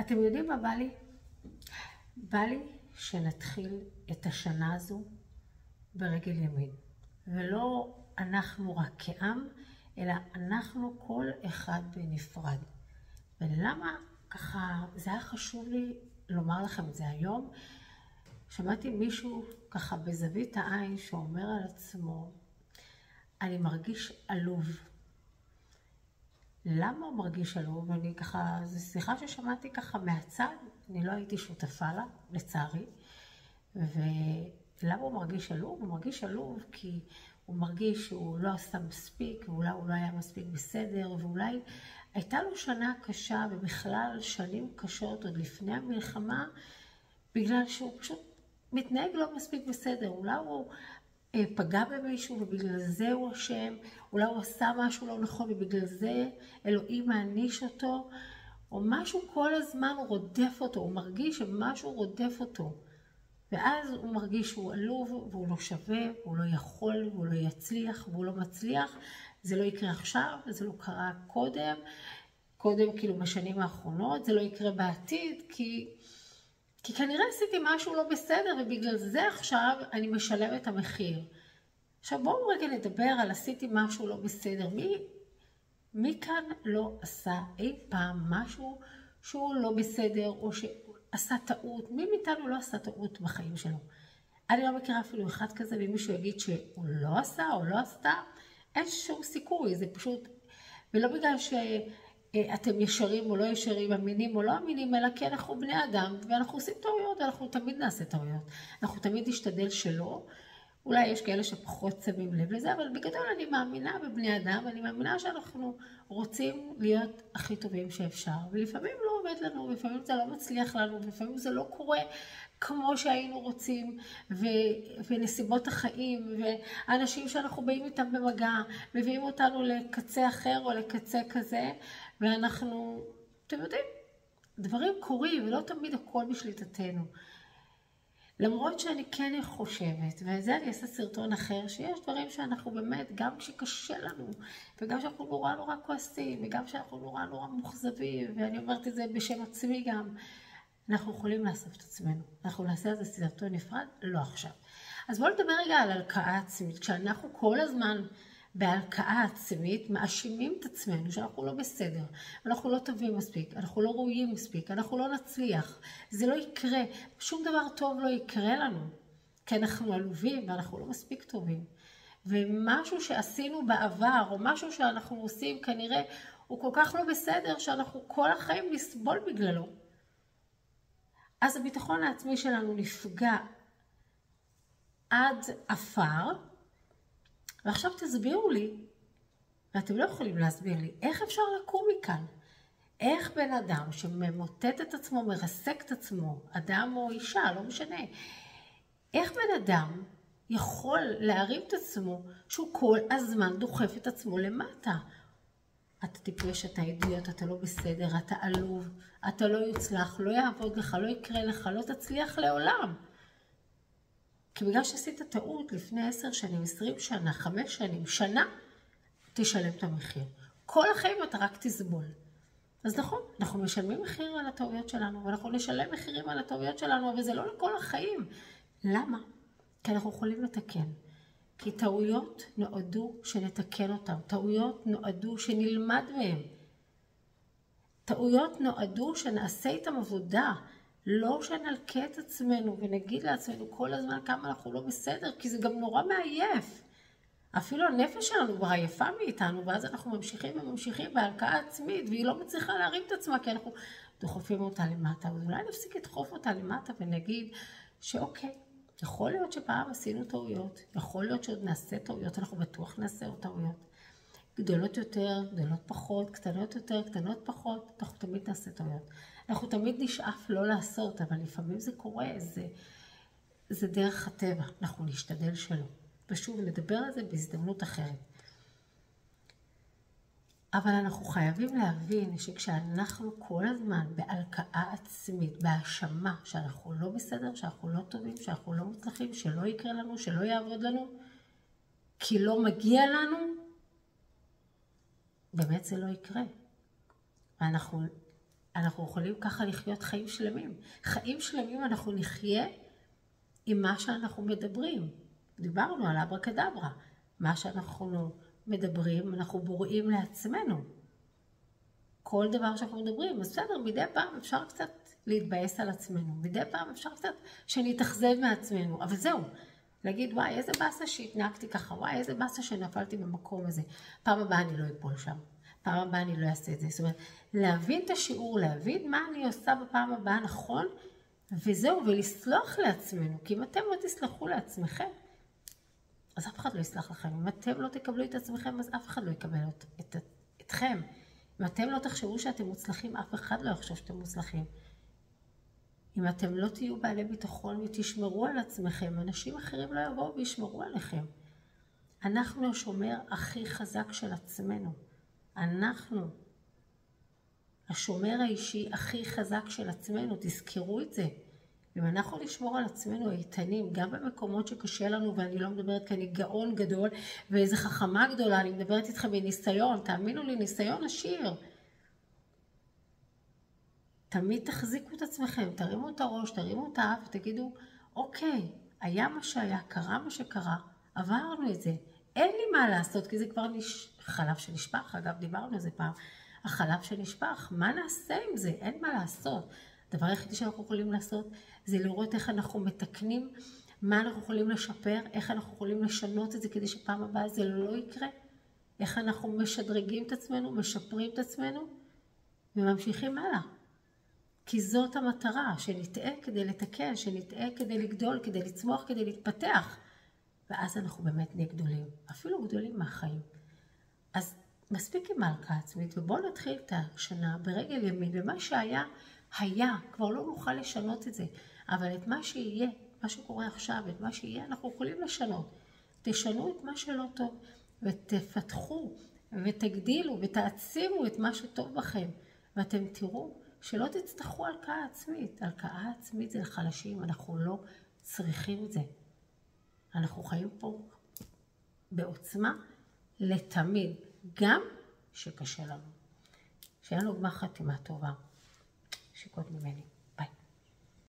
אתם יודעים מה בא לי? בא לי שנתחיל את השנה הזו ברגל ימין. ולא אנחנו רק כעם, אלא אנחנו כל אחד בנפרד. ולמה ככה, זה היה חשוב לי לומר לכם את זה היום. שמעתי מישהו ככה בזווית העין שאומר על עצמו, אני מרגיש עלוב. למה הוא מרגיש עלוב? אני ככה, זו שיחה ששמעתי ככה מהצד, אני לא הייתי שותפה לה, לצערי. ולמה הוא מרגיש עלוב? הוא מרגיש עלוב כי הוא מרגיש שהוא לא עשה מספיק, ואולי הוא לא היה מספיק בסדר, ואולי הייתה לו שנה קשה, ובכלל שנים קשות עוד לפני המלחמה, בגלל שהוא פשוט מתנהג לא מספיק בסדר. אולי הוא פגע במישהו ובגלל זה הוא אשם, אולי הוא עשה משהו לא נכון ובגלל זה אלוהים מעניש אותו, או משהו כל הזמן רודף אותו, הוא מרגיש שמשהו רודף אותו. ואז הוא מרגיש שהוא עלוב, והוא לא שווה, והוא לא יכול, והוא לא יצליח, והוא לא מצליח. זה לא יקרה עכשיו, זה לא קרה קודם כאילו בשנים האחרונות, זה לא יקרה בעתיד, כי כנראה עשיתי משהו לא בסדר, ובגלל זה עכשיו אני משלם את המחיר. עכשיו בואו רגע נדבר על עשיתי משהו לא בסדר. מי כאן לא עשה אי פעם משהו שהוא לא בסדר, או שעשה טעות? מי מאיתנו לא עשה טעות בחיים שלו? אני לא מכירה אפילו אחד כזה, ואם מישהו יגיד שהוא לא עשה או לא עשתה, אין שום סיכוי, זה פשוט, ולא בגלל שאתם ישרים או לא ישרים, אמינים או לא אמינים, אלא כי אנחנו בני אדם, ואנחנו עושים טעויות, ואנחנו תמיד נעשה טעויות. אנחנו תמיד נשתדל שלא, אולי יש כאלה שפחות שמים לב לזה, אבל בגדול אני מאמינה בבני אדם, ואני מאמינה שאנחנו רוצים להיות הכי טובים שאפשר, ולפעמים לא עובד לנו, ולפעמים זה לא מצליח לנו, ולפעמים זה לא קורה כמו שהיינו רוצים, ונסיבות החיים, ואנשים שאנחנו באים איתם במגע, מביאים אותנו לקצה אחר או לקצה כזה, ואנחנו, אתם יודעים, דברים קורים, ולא תמיד הכל בשליטתנו. למרות שאני כן חושבת, וזה אני אעשה סרטון אחר, שיש דברים שאנחנו באמת, גם כשקשה לנו, וגם שאנחנו נורא כועסים, וגם שאנחנו נורא מוחזבים, ואני אומרת את זה בשם עצמי גם, אנחנו יכולים לאסוף את עצמנו. אנחנו נעשה על זה סרטון נפרד, לא עכשיו. אז בואו נדבר רגע על הלקאה עצמית. כשאנחנו כל הזמן בהלקאה עצמית, מאשימים את עצמנו שאנחנו לא בסדר, אנחנו לא טובים מספיק, אנחנו לא ראויים מספיק, אנחנו לא נצליח, זה לא יקרה, שום דבר טוב לא יקרה לנו, כי אנחנו עלובים ואנחנו לא מספיק טובים. ומשהו שעשינו בעבר, או משהו שאנחנו עושים כנראה, הוא כל כך לא בסדר שאנחנו כל החיים נסבול בגללו. אז הביטחון העצמי שלנו נפגע עד אפר, ועכשיו תסבירו לי, ואתם לא יכולים להסביר לי, איך אפשר לקום מכאן? איך בן אדם שממוטט את עצמו, מרסק את עצמו, אדם או אישה, לא משנה, איך בן אדם יכול להרים את עצמו שהוא כל הזמן דוחף את עצמו למטה? אתה טיפש, אתה אידיוט, אתה לא בסדר, אתה עלוב, אתה לא יוצלח, לא יעבוד לך, לא יקרה לך, לא תצליח לעולם. כי בגלל שעשית טעות לפני 10 שנים, 20 שנה, 5 שנים, שנה, תשלם את המחיר. כל החיים אתה רק תסבול. אז נכון, אנחנו משלמים מחיר על הטעויות שלנו, ואנחנו נשלם מחירים על הטעויות שלנו, אבל זה לא לכל החיים. למה? כי אנחנו יכולים לתקן. כי טעויות נועדו שנתקן אותם. טעויות נועדו שנלמד מהם. טעויות נועדו שנעשה איתם עבודה. לא שנלקה את עצמנו ונגיד לעצמנו כל הזמן כמה אנחנו לא בסדר, כי זה גם נורא מעייף. אפילו הנפש שלנו כבר עייפה מאיתנו, ואז אנחנו ממשיכים בהלקאה עצמית, והיא לא מצליחה להרים את עצמה, כי אנחנו דוחפים אותה למטה. אז אולי נפסיק לדחוף אותה למטה ונגיד שאוקיי, יכול להיות שפעם עשינו טעויות, יכול להיות שעוד נעשה טעויות, אנחנו בטוח נעשה עוד טעויות. גדולות יותר, גדולות פחות, קטנות יותר, קטנות פחות, אנחנו תמיד נעשה טעויות. אנחנו תמיד נשאף לא לעשות, אבל לפעמים זה קורה, זה דרך הטבע, אנחנו נשתדל שלא. ושוב, נדבר על זה בהזדמנות אחרת. אבל אנחנו חייבים להבין שכשאנחנו כל הזמן בהלקאה עצמית, בהאשמה, שאנחנו לא בסדר, שאנחנו לא טובים, שאנחנו לא מצליחים, שלא יקרה לנו, שלא יעבוד לנו, כי לא מגיע לנו, באמת זה לא יקרה. ואנחנו אנחנו יכולים ככה לחיות חיים שלמים. חיים שלמים אנחנו נחיה עם מה שאנחנו מדברים. דיברנו על אברקדברה. מה שאנחנו מדברים, אנחנו בוראים לעצמנו. כל דבר שאנחנו מדברים, אז בסדר, מדי פעם אפשר קצת להתבאס על עצמנו. מדי פעם אפשר קצת שנתאכזב מעצמנו. אבל זהו, להגיד, וואי, איזה באסה שהתנהגתי ככה, וואי, איזה באסה שנפלתי במקום הזה. פעם הבאה אני לא אפול שם. פעם הבאה אני לא אעשה את זה. זאת אומרת, להבין את השיעור, להבין מה אני עושה בפעם הבאה נכון, וזהו, ולסלוח לעצמנו. כי אם אתם לא תסלחו לעצמכם, אז אף אחד לא יסלח לכם. אם אתם לא תקבלו את עצמכם, אז אף אחד לא יקבל אתכם. אם אתם לא תחשבו שאתם מוצלחים, אף אחד לא יחשוב שאתם מוצלחים. אם אתם לא תהיו בעלי ביטחון ותשמרו על עצמכם, אנשים אחרים לא יבואו וישמרו עליכם. אנחנו השומר הכי חזק של עצמנו. אנחנו השומר האישי הכי חזק של עצמנו, תזכרו את זה. אם אנחנו נשמור על עצמנו איתנים, גם במקומות שקשה לנו, ואני לא מדברת כי אני גאון גדול ואיזו חכמה גדולה, אני מדברת איתכם בניסיון, תאמינו לי, ניסיון עשיר. תמיד תחזיקו את עצמכם, תרימו את הראש, תרימו את האף ותגידו, אוקיי, היה מה שהיה, קרה מה שקרה, עברנו את זה, אין לי מה לעשות, כי זה כבר חלב שנשפך, אגב דיברנו על זה פעם, החלב שנשפך, מה נעשה עם זה? אין מה לעשות. הדבר היחידי שאנחנו יכולים לעשות זה לראות איך אנחנו מתקנים, מה אנחנו יכולים לשפר, איך אנחנו יכולים לשנות את זה כדי שפעם הבאה זה לא יקרה, איך אנחנו משדרגים את עצמנו, משפרים את עצמנו וממשיכים הלאה. כי זאת המטרה, שנטעה כדי לתקן, שנטעה כדי לגדול, כדי לצמוח, כדי להתפתח. ואז אנחנו באמת נהיה גדולים, אפילו גדולים מהחיים. אז מספיק עם ההלקאה עצמית, ובואו נתחיל את השנה ברגל ימין, ומה שהיה, היה, כבר לא נוכל לשנות את זה. אבל את מה שיהיה, מה שקורה עכשיו, את מה שיהיה, אנחנו יכולים לשנות. תשנו את מה שלא טוב, ותפתחו, ותגדילו, ותעצימו את מה שטוב בכם. ואתם תראו שלא תצטרכו הלקאה עצמית. הלקאה עצמית זה לחלשים, אנחנו לא צריכים את זה. אנחנו חיים פה בעוצמה לתמיד, גם שקשה לנו. שיהיה לנו גמר חתימה טובה. שיקות ממני.